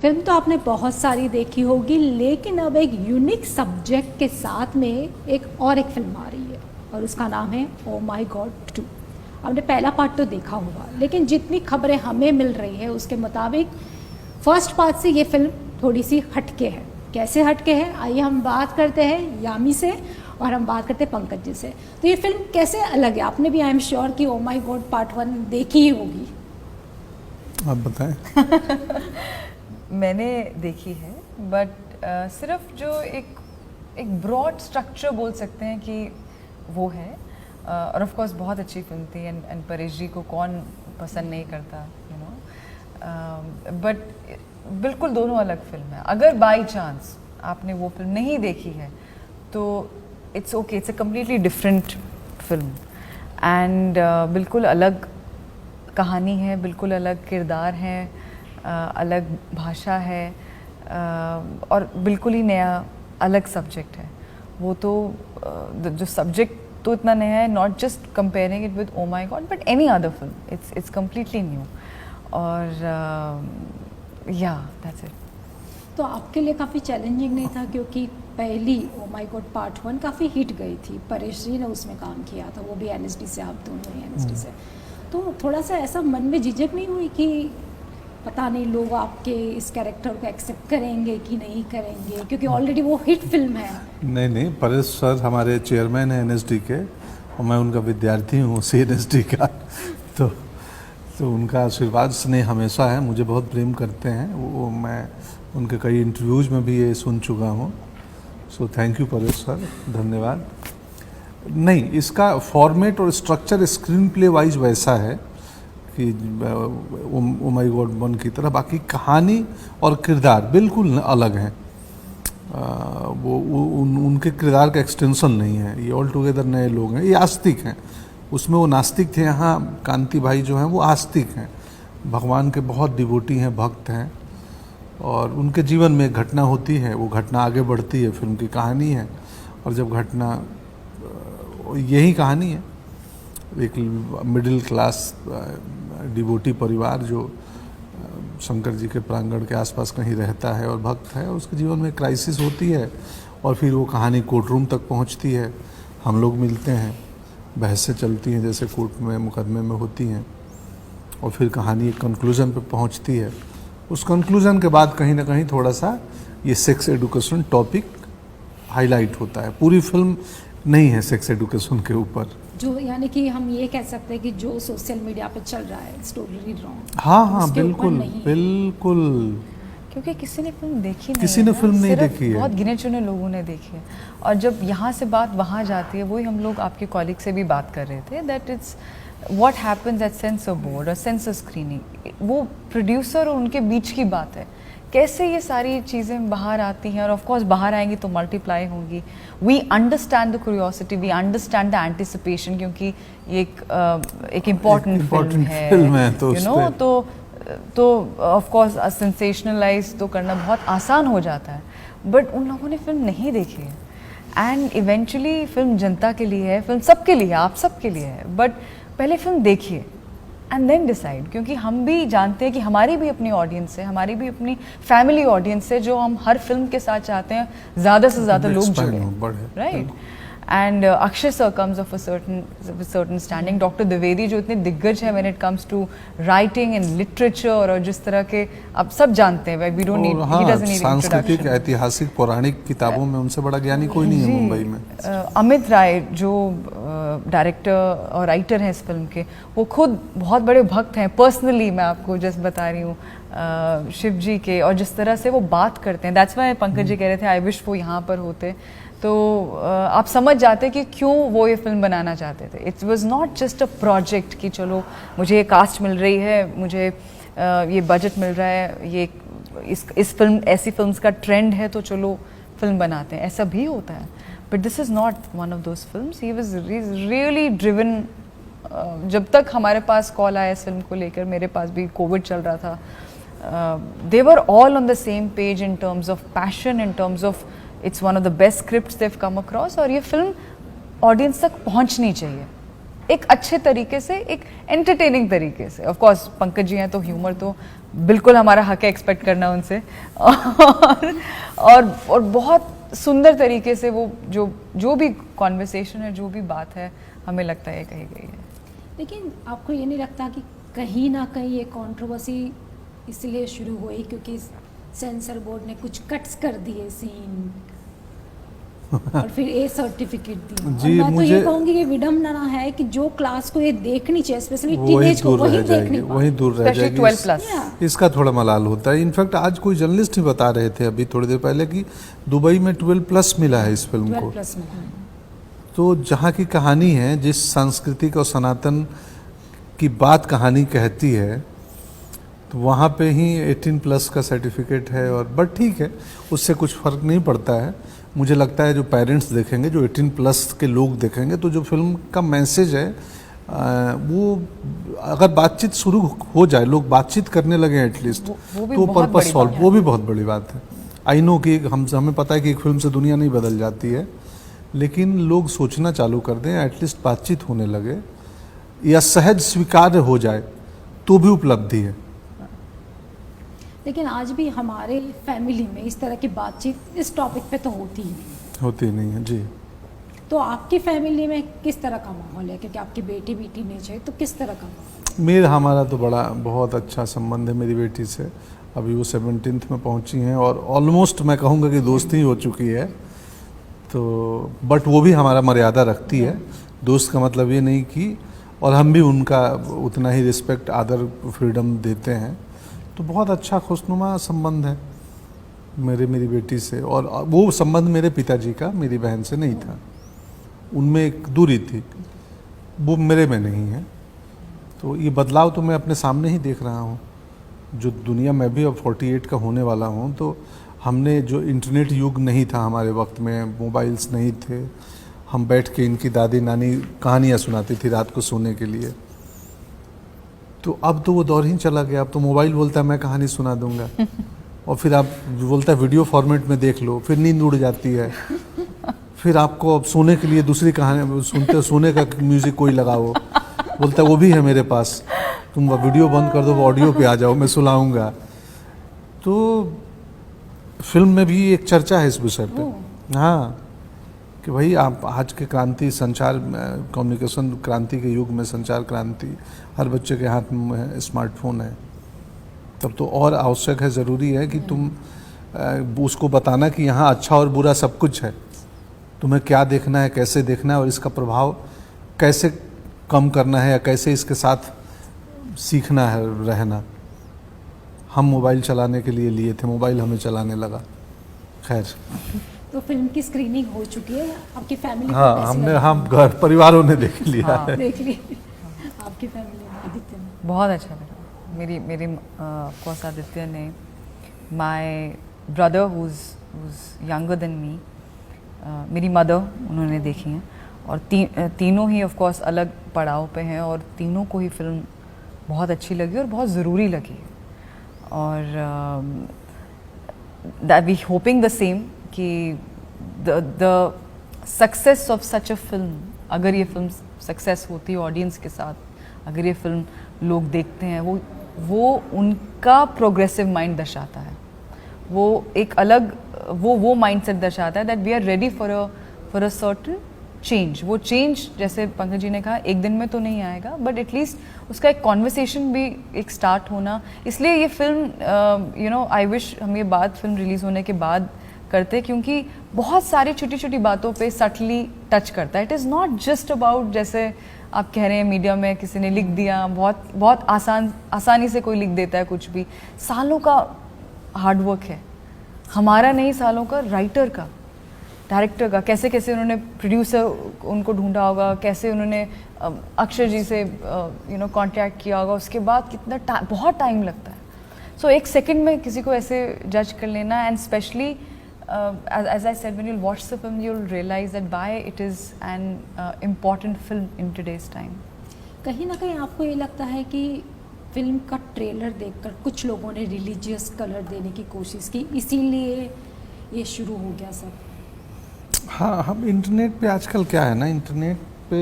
Film तो आपने बहुत सारी देखी होगी, लेकिन अब एक यूनिक सब्जेक्ट के साथ में एक फिल्म आ रही है और उसका नाम है ओ माई गॉड 2। आपने पहला पार्ट तो देखा होगा, लेकिन जितनी खबरें हमें मिल रही है उसके मुताबिक फर्स्ट पार्ट से ये फिल्म थोड़ी सी हटके है। कैसे हटके है, आइए हम बात करते हैं यामी से और हम बात करते हैं पंकज जी से। तो ये फिल्म कैसे अलग है? आपने भी आई एम श्योर कि ओ माई गॉड पार्ट 1 देखी ही होगी। आप बताएं। मैंने देखी है, बट सिर्फ जो एक ब्रॉड स्ट्रक्चर बोल सकते हैं कि वो है। और ऑफ कोर्स बहुत अच्छी फिल्म थी, एंड परेश जी को कौन पसंद नहीं करता, यू नो। बट बिल्कुल दोनों अलग फिल्म है। अगर बाई चांस आपने वो फिल्म नहीं देखी है तो it's okay, it's a completely different film and बिल्कुल अलग कहानी है, बिल्कुल अलग किरदार हैं, अलग भाषा है, और बिल्कुल ही नया अलग सब्जेक्ट है वो। तो जो सब्जेक्ट तो इतना नया है, not just comparing it with oh my god but any other film, it's completely new. और या दैट्स इट। तो आपके लिए काफ़ी चैलेंजिंग नहीं था, क्योंकि पहली ओ माई गॉड पार्ट 1 काफ़ी हिट गई थी, परेश जी ने उसमें काम किया था, वो भी एनएसडी से, आप दोनों ही एनएसडी से। तो थोड़ा सा ऐसा मन में झिझक नहीं हुई कि पता नहीं लोग आपके इस कैरेक्टर को एक्सेप्ट करेंगे कि नहीं करेंगे, क्योंकि ऑलरेडी वो हिट फिल्म है? नहीं, परेश सर हमारे चेयरमैन हैं एनएसडी के और मैं उनका विद्यार्थी हूँ उसी एनएसडी का। तो उनका आशीर्वाद स्नेह हमेशा है, मुझे बहुत प्रेम करते हैं वो। मैं उनके कई इंटरव्यूज़ में भी ये सुन चुका हूँ। So thank you Paresh sir, धन्यवाद। नहीं, इसका फॉर्मेट और स्ट्रक्चर स्क्रीन प्ले वाइज वैसा है कि ओ माई गॉड 1 की तरह, बाकी कहानी और किरदार बिल्कुल अलग हैं। उनके किरदार का एक्सटेंशन नहीं है, ये ऑल टुगेदर नए लोग हैं। ये आस्तिक हैं, उसमें वो नास्तिक थे, यहाँ कांति भाई जो हैं वो आस्तिक हैं, भगवान के बहुत डिवोटी हैं, भक्त हैं। और उनके जीवन में एक घटना होती है, वो घटना आगे बढ़ती है, फिल्म की कहानी है। और जब घटना, यही कहानी है, एक मिडिल क्लास डिवोटी परिवार जो शंकर जी के प्रांगण के आसपास कहीं रहता है और भक्त है, उसके जीवन में क्राइसिस होती है और फिर वो कहानी कोर्ट रूम तक पहुंचती है। हम लोग मिलते हैं, बहसें चलती हैं जैसे कोर्ट में मुकदमे में होती हैं, और फिर कहानी एक कंक्लूजन पे पहुंचती है। उस कंक्लूजन के बाद कहीं ना कहीं थोड़ा सा ये सेक्स एडुकेशन टॉपिक हाईलाइट होता है। पूरी फिल्म नहीं है सेक्स एडुकेशन के ऊपर, जो यानी कि हम ये कह सकते हैं कि जो सोशल मीडिया पे चल रहा है स्टोरी रॉन्ग। हाँ बिल्कुल बिल्कुल, क्योंकि किसी ने फिल्म देखी नहीं, किसी ने फिल्म नहीं देखी है, बहुत गिने चुने लोगों ने देखी है। और जब यहाँ से बात वहाँ जाती है, वही हम लोग आपके कॉलीग से भी बात कर रहे थे, that it's what happens at sensor board और सेंसर स्क्रीनिंग, वो प्रोड्यूसर और उनके बीच की बात है। कैसे ये सारी चीज़ें बाहर आती हैं, और ऑफ कोर्स बाहर आएंगी तो मल्टीप्लाई होंगी। We understand the curiosity, we understand the anticipation, क्योंकि ये एक इम्पॉर्टेंट फिल्म है, तो यू नो। तो ऑफ कोर्स सेंसेशनलाइज तो करना बहुत आसान हो जाता है, बट उन लोगों ने फिल्म नहीं देखी है। एंड इवेंचुअली फिल्म जनता के लिए है, फिल्म सबके लिए, आप सबके लिए है, बट पहले फिल्म देखिए एंड देन डिसाइड। क्योंकि हम भी जानते हैं कि हमारी भी अपनी ऑडियंस है, हमारी भी अपनी फैमिली ऑडियंस है, जो हम हर फिल्म के साथ चाहते हैं ज़्यादा से ज़्यादा लोग जुड़े, right. And Akshay sir comes of a certain standing, doctor Dwivedi जो इतने दिग्गज है when it comes to writing and literature, और जिस तरह के आप सब जानते हैं, we don't need, he doesn't need सांस्कृतिक, ऐतिहासिक, पौराणिक किताबों में उनसे बड़ा ज्ञानी कोई नहीं है मुंबई में। अमित राय जो डायरेक्टर और राइटर हैं इस फिल्म के, वो खुद बहुत बड़े भक्त हैं। पर्सनली मैं आपको जस्ट बता रही हूँ शिव जी के, और जिस तरह से वो बात करते हैं, दैट्स वाई पंकज जी कह रहे थे आई विश वो यहाँ पर होते, तो आप समझ जाते कि क्यों वो ये फिल्म बनाना चाहते थे। It was not just a project कि चलो मुझे ये कास्ट मिल रही है, मुझे ये बजट मिल रहा है, ये इस फिल्म, ऐसी फिल्म्स का ट्रेंड है तो चलो फिल्म बनाते हैं, ऐसा भी होता है। But this is not one of those films. He was really driven. जब तक हमारे पास कॉल आया इस फिल्म को लेकर, मेरे पास भी कोविड चल रहा था, they were all on the same page in terms of passion, in terms of it's one of the best scripts they've come across, और ये फिल्म ऑडियंस तक पहुंचनी चाहिए। एक अच्छे तरीके से, एक एंटरटेनिंग तरीके से। ऑफ कोर्स पंकज जी हैं तो ह्यूमर तो बिल्कुल हमारा हक है एक्सपेक्ट करना उनसे, और बहुत सुंदर तरीके से वो जो भी कॉन्वर्सेशन है, जो भी बात है, हमें लगता है कही गई है। लेकिन आपको ये नहीं लगता कि कहीं ना कहीं ये कंट्रोवर्सी इसलिए शुरू हुई क्योंकि सेंसर बोर्ड ने कुछ कट्स कर दिए सीन और फिर ए सर्टिफिकेट दिया? जी, और मैं तो ये मुझे कहूँगी कि विडम्बना है कि जो क्लास को ये देखनी चाहिए, स्पेशली वही टीनेज को, दूर वही रह देख जाएगी, नहीं वही दूर रह स्पेशली जाएगी। 12+। इसका थोड़ा मलाल होता है। इनफैक्ट आज कोई जर्नलिस्ट ही बता रहे थे अभी थोड़ी देर पहले कि दुबई में 12+ मिला है इस फिल्म को। 12+ में। तो जहाँ की कहानी है, जिस सांस्कृतिक और सनातन की बात कहानी कहती है, तो वहाँ पे ही 18+ का सर्टिफिकेट है। और बट ठीक है, उससे कुछ फ़र्क नहीं पड़ता है। मुझे लगता है जो पेरेंट्स देखेंगे, जो 18+ के लोग देखेंगे, तो जो फिल्म का मैसेज है वो अगर बातचीत शुरू हो जाए, लोग बातचीत करने लगे एटलीस्ट, वो भी तो बहुत पर्पस बड़ी सॉल्व, बात वो भी बहुत बड़ी बात है। आई नो कि हमें पता है कि एक फिल्म से दुनिया नहीं बदल जाती है, लेकिन लोग सोचना चालू कर दें, एटलीस्ट बातचीत होने लगे या सहज स्वीकार्य हो जाए तो भी उपलब्धि है। लेकिन आज भी हमारे फैमिली में इस तरह की बातचीत इस टॉपिक पे तो होती ही नहीं। होती नहीं है जी। तो आपकी फैमिली में किस तरह का माहौल है, क्योंकि आपकी बेटी भी टीनेज है, तो किस तरह का माहौल? हमारा तो बहुत अच्छा संबंध है मेरी बेटी से। अभी वो 17th में पहुंची हैं और ऑलमोस्ट मैं कहूँगा कि दोस्ती हो चुकी है। तो बट वो भी हमारा मर्यादा रखती है। दोस्त का मतलब ये नहीं कि, और हम भी उनका उतना ही रिस्पेक्ट, आदर, फ्रीडम देते हैं। तो बहुत अच्छा खुशनुमा संबंध है मेरी बेटी से। और वो संबंध मेरे पिताजी का मेरी बहन से नहीं था, उनमें एक दूरी थी, वो मेरे में नहीं है। तो ये बदलाव तो मैं अपने सामने ही देख रहा हूँ। जो दुनिया में भी अब 48 का होने वाला हूँ, तो हमने जो इंटरनेट युग नहीं था हमारे वक्त में, मोबाइल्स नहीं थे, हम बैठ के इनकी दादी नानी कहानियाँ सुनाती थी रात को सोने के लिए। तो अब तो वो दौर ही चला गया। अब तो मोबाइल बोलता है मैं कहानी सुना दूंगा और फिर आप बोलता है वीडियो फॉर्मेट में देख लो, फिर नींद उड़ जाती है। फिर आपको अब सोने के लिए दूसरी कहानी सोने का म्यूज़िक कोई लगाओ, बोलता है वो भी है मेरे पास, तुम वीडियो बंद कर दो, वो ऑडियो पे आ जाओ, मैं सुनाऊंगा। तो फिल्म में भी एक चर्चा है इस विषय पे, हाँ, कि भाई आप आज के क्रांति, संचार कम्युनिकेशन क्रांति के युग में, संचार क्रांति, हर बच्चे के हाथ में स्मार्टफोन है, तब तो और आवश्यक है, ज़रूरी है कि तुम उसको बताना कि यहाँ अच्छा और बुरा सब कुछ है, तुम्हें क्या देखना है, कैसे देखना है और इसका प्रभाव कैसे कम करना है या कैसे इसके साथ सीखना है रहना। हम मोबाइल चलाने के लिए लिए थे, मोबाइल हमें चलाने लगा। खैर, तो फिल्म की स्क्रीनिंग हो चुकी है आपकी फैमिली? हाँ, हमने, हम घर परिवारों ने देख लिया हाँ, है। देख ली आपकी फैमिली में? आदित्य ने? बहुत अच्छा लगा। मेरी ऑफकोर्स आदित्य ने, my brother who's younger than me, मेरी मदर, उन्होंने देखी हैं। और तीनों ही ऑफकोर्स अलग पड़ाव पे हैं और तीनों को ही फिल्म बहुत अच्छी लगी और बहुत ज़रूरी लगी। और that we hoping the same कि the success of such a film, अगर ये फिल्म सक्सेस होती है ऑडियंस के साथ, अगर ये फिल्म लोग देखते हैं, वो उनका प्रोग्रेसिव माइंड दर्शाता है, वो एक अलग वो माइंडसेट दर्शाता है that we are ready for a certain change. वो चेंज, जैसे पंकज जी ने कहा, एक दिन में तो नहीं आएगा, बट एटलीस्ट उसका एक कॉन्वर्सेशन भी एक स्टार्ट होना। इसलिए ये फिल्म आई विश हम ये बात फिल्म रिलीज़ होने के बाद करते, क्योंकि बहुत सारी छोटी छोटी बातों पे सटली टच करता है। It is not just about, जैसे आप कह रहे हैं मीडिया में किसी ने लिख दिया, बहुत आसानी से कोई लिख देता है कुछ भी। सालों का हार्डवर्क है हमारा, नहीं, सालों का, राइटर का, डायरेक्टर का, कैसे कैसे उन्होंने प्रोड्यूसर उनको ढूंढा होगा, कैसे उन्होंने अक्षर जी से कांटेक्ट किया होगा, उसके बाद कितना बहुत टाइम लगता है। सो एक सेकंड में किसी को ऐसे जज कर लेना, and specially as I said, when you'll watch the film, you'll realize that why it is an important film in today's time. कहीं ना कहीं आपको ये लगता है कि फिल्म का ट्रेलर देखकर कुछ लोगों ने रिलीजियस कलर देने की कोशिश की, इसीलिए ये शुरू हो गया सब? हाँ, हम इंटरनेट पे आजकल क्या है ना, इंटरनेट पे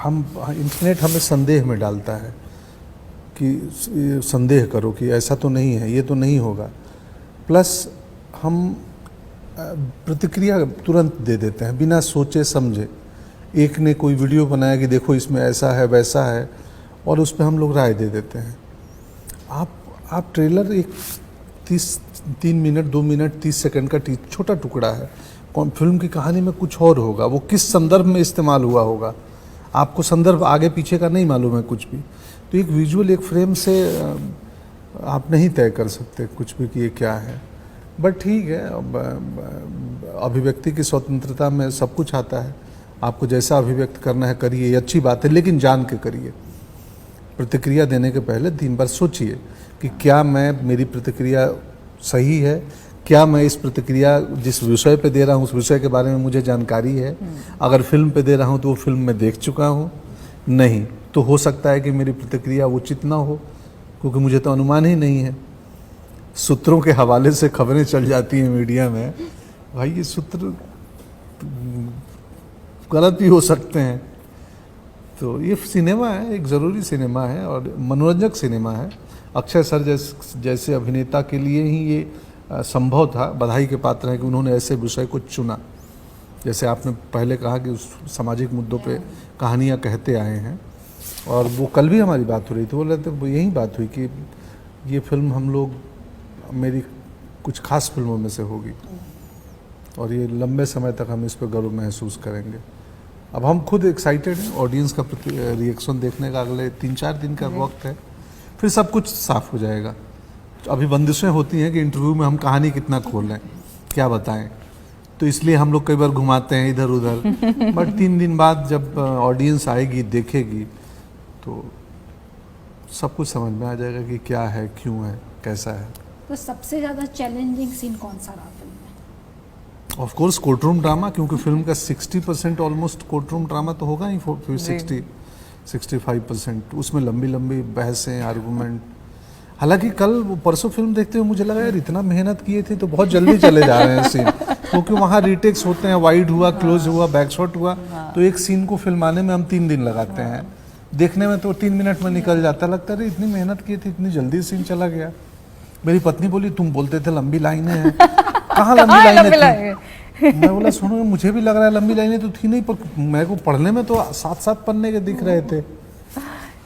हम इंटरनेट हमें संदेह में डालता है कि संदेह करो कि ऐसा तो नहीं है, ये तो नहीं होगा, प्लस हम प्रतिक्रिया तुरंत दे देते हैं बिना सोचे समझे। एक ने कोई वीडियो बनाया कि देखो इसमें ऐसा है वैसा है, और उस पर हम लोग राय दे देते हैं। आप ट्रेलर एक 3 मिनट 2 मिनट 30 सेकंड का छोटा टुकड़ा है, फिल्म की कहानी में कुछ और होगा, वो किस संदर्भ में इस्तेमाल हुआ होगा, आपको संदर्भ आगे पीछे का नहीं मालूम है कुछ भी। तो एक विजुअल एक फ्रेम से आप नहीं तय कर सकते कुछ भी कि ये क्या है। बट ठीक है, अभिव्यक्ति की स्वतंत्रता में सब कुछ आता है, आपको जैसा अभिव्यक्त करना है करिए, ये अच्छी बात है, लेकिन जान के करिए। प्रतिक्रिया देने के पहले 3 बार सोचिए कि क्या मेरी प्रतिक्रिया सही है, क्या मैं इस प्रतिक्रिया जिस विषय पे दे रहा हूँ उस विषय के बारे में मुझे जानकारी है। अगर फिल्म पे दे रहा हूँ तो वो फिल्म में देख चुका हूँ, नहीं तो हो सकता है कि मेरी प्रतिक्रिया उचित ना हो, क्योंकि मुझे तो अनुमान ही नहीं है। सूत्रों के हवाले से खबरें चल जाती हैं मीडिया में, भाई ये सूत्र गलत भी हो सकते हैं। तो ये सिनेमा है, एक ज़रूरी सिनेमा है और मनोरंजक सिनेमा है। अक्षय सर जैसे अभिनेता के लिए ही ये संभव था, बधाई के पात्र है कि उन्होंने ऐसे विषय को चुना। जैसे आपने पहले कहा कि उस सामाजिक मुद्दों पे कहानियाँ कहते आए हैं, और वो कल भी हमारी बात हो रही थी, बोल रहे थे वो यही बात हुई कि ये फिल्म हम लोग मेरी कुछ खास फिल्मों में से होगी और ये लंबे समय तक हम इस पर गर्व महसूस करेंगे। अब हम खुद एक्साइटेड हैं, ऑडियंस का रिएक्शन देखने का अगले 3-4 दिन का वक्त है, फिर सब कुछ साफ हो जाएगा। अभी बंदिशें होती हैं कि इंटरव्यू में हम कहानी कितना खोल लें, क्या बताएं, तो इसलिए हम लोग कई बार घुमाते हैं इधर उधर। बट 3 दिन बाद जब ऑडियंस आएगी देखेगी तो सब कुछ समझ में आ जाएगा कि क्या है, क्यों है, कैसा है। तो सबसे ज़्यादा चैलेंजिंग सीन कौन सा रहा फिल्म में? ऑफ कोर्स कोर्टरूम ड्रामा, क्योंकि फिल्म का 60% ऑलमोस्ट कोर्टरूम ड्रामा तो होगा ही, 65% उसमें लंबी लंबी बहसें, आर्गूमेंट। हालांकि कल परसों फिल्म देखते हुए मुझे लगा यार इतना मेहनत किए थे तो बहुत जल्दी चले जा रहे हैं सीन, क्योंकि वहाँ रीटेक्स होते हैं, वाइड हुआ, क्लोज हुआ, बैकशॉट हुआ, तो एक सीन को फिल्माने में हम 3 दिन लगाते हैं, देखने में तो 3 मिनट में निकल जाता। लगता है इतनी मेहनत की थी, इतनी जल्दी सीन चला गया। मेरी पत्नी बोली तुम बोलते थे लंबी लाइनें हैं, कहाँ लंबी लाइनें थी? मैं बोला सुनो मुझे भी लग रहा है लंबी लाइनें तो थी नहीं, पर मेरे को पढ़ने में तो 7-7 पन्ने के दिख रहे थे।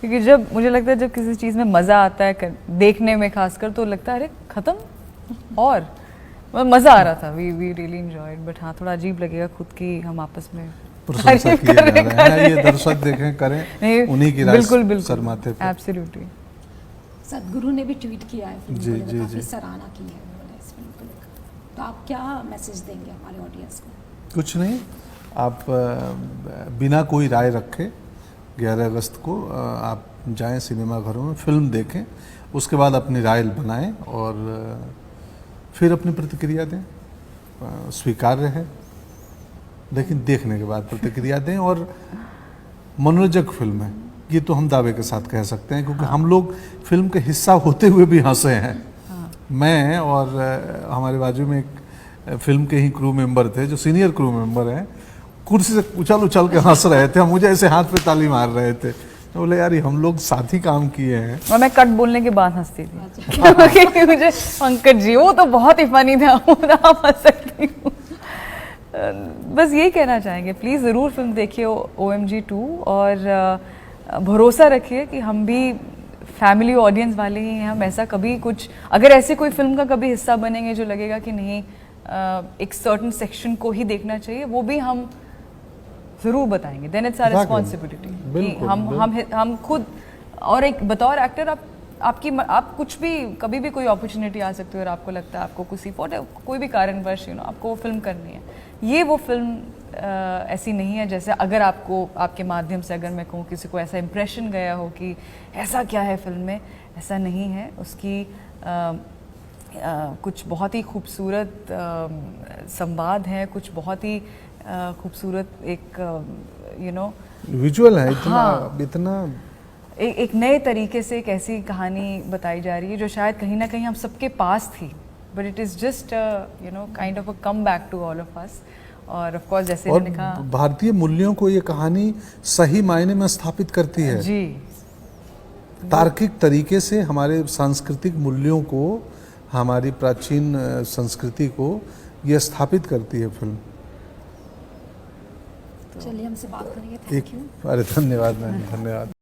क्योंकि जब मुझे लगता है जब किसी चीज़ में मज़ा आता है देखने में खासकर, तो लगता है अरे ख़त्म, और मज़ा आ रहा था। We really enjoyed. बट हाँ, थोड़ा अजीब लगेगा खुद की हम आपस में प्रशंसा किए जा रहे हैं, ये दर्शक देखें करें, उन्हीं की राय सर माथे पे। एब्सोल्युटली। सदगुरु ने भी ट्वीट किया है फिल्म जी, को लेकर, जी, काफी जी। सराहना की है उन्होंने इस फिल्म को लेकर। तो आप क्या मैसेज देंगे हमारे ऑडियंस को? कुछ नहीं, आप बिना कोई राय रखे 11 अगस्त को आप जाएं सिनेमा घरों में, फिल्म देखें, उसके बाद अपनी राय बनाएं और फिर अपनी प्रतिक्रिया दें। स्वीकार्य है, लेकिन देखने के बाद प्रतिक्रिया दें। और मनोरंजक फिल्म है ये तो हम दावे के साथ कह सकते हैं, क्योंकि हम लोग फिल्म के हिस्सा होते हुए भी हंसे हैं। मैं और हमारे बाजू में एक फिल्म के ही क्रू मेंबर थे जो सीनियर क्रू मेंबर हैं, कुर्सी से उछल उछल के हंस रहे थे, मुझे ऐसे हाथ पे ताली मार रहे थे। तो बोले यार हम लोग साथ ही काम किए हैं। और मैं कट बोलने के बाद हंसती थी क्योंकि मुझे पंकज जी वो तो बहुत ही फनी था, आप हंस सकती हूँ। बस यही कहना चाहेंगे, प्लीज़ ज़रूर फिल्म देखिए OMG 2, और भरोसा रखिए कि हम भी फैमिली ऑडियंस वाले ही हैं। हम ऐसा कभी कुछ, अगर ऐसे कोई फिल्म का कभी हिस्सा बनेंगे जो लगेगा कि नहीं एक सर्टन सेक्शन को ही देखना चाहिए, वो भी हम ज़रूर बताएंगे। Then it's our responsibility. हम खुद, और एक बतौर एक्टर आप कुछ भी कभी भी कोई अपॉर्चुनिटी आ सकती है और आपको लगता है आपको कोई भी कारणवश आपको वो फिल्म करनी है, ये वो फिल्म ऐसी नहीं है जैसे अगर आपको आपके माध्यम से अगर मैं कहूँ किसी को ऐसा इम्प्रेशन गया हो कि ऐसा क्या है फिल्म में, ऐसा नहीं है। उसकी कुछ बहुत ही खूबसूरत संवाद हैं, कुछ बहुत ही खूबसूरत एक विजुअल है, हाँ, इतना एक नए तरीके से एक ऐसी कहानी बताई जा रही है जो शायद कहीं ना कहीं हम सबके पास थी, but it is just kind of a come back to all of us. और ऑफ कोर्स जैसे और मैंने कहा भारतीय मूल्यों को ये कहानी सही मायने में स्थापित करती है। जी तार्किक तरीके से हमारे सांस्कृतिक मूल्यों को, हमारी प्राचीन संस्कृति को ये स्थापित करती है फिल्म। चलिए हमसे बात करेंगे। एक थैंक यू। अरे धन्यवाद मैम, धन्यवाद।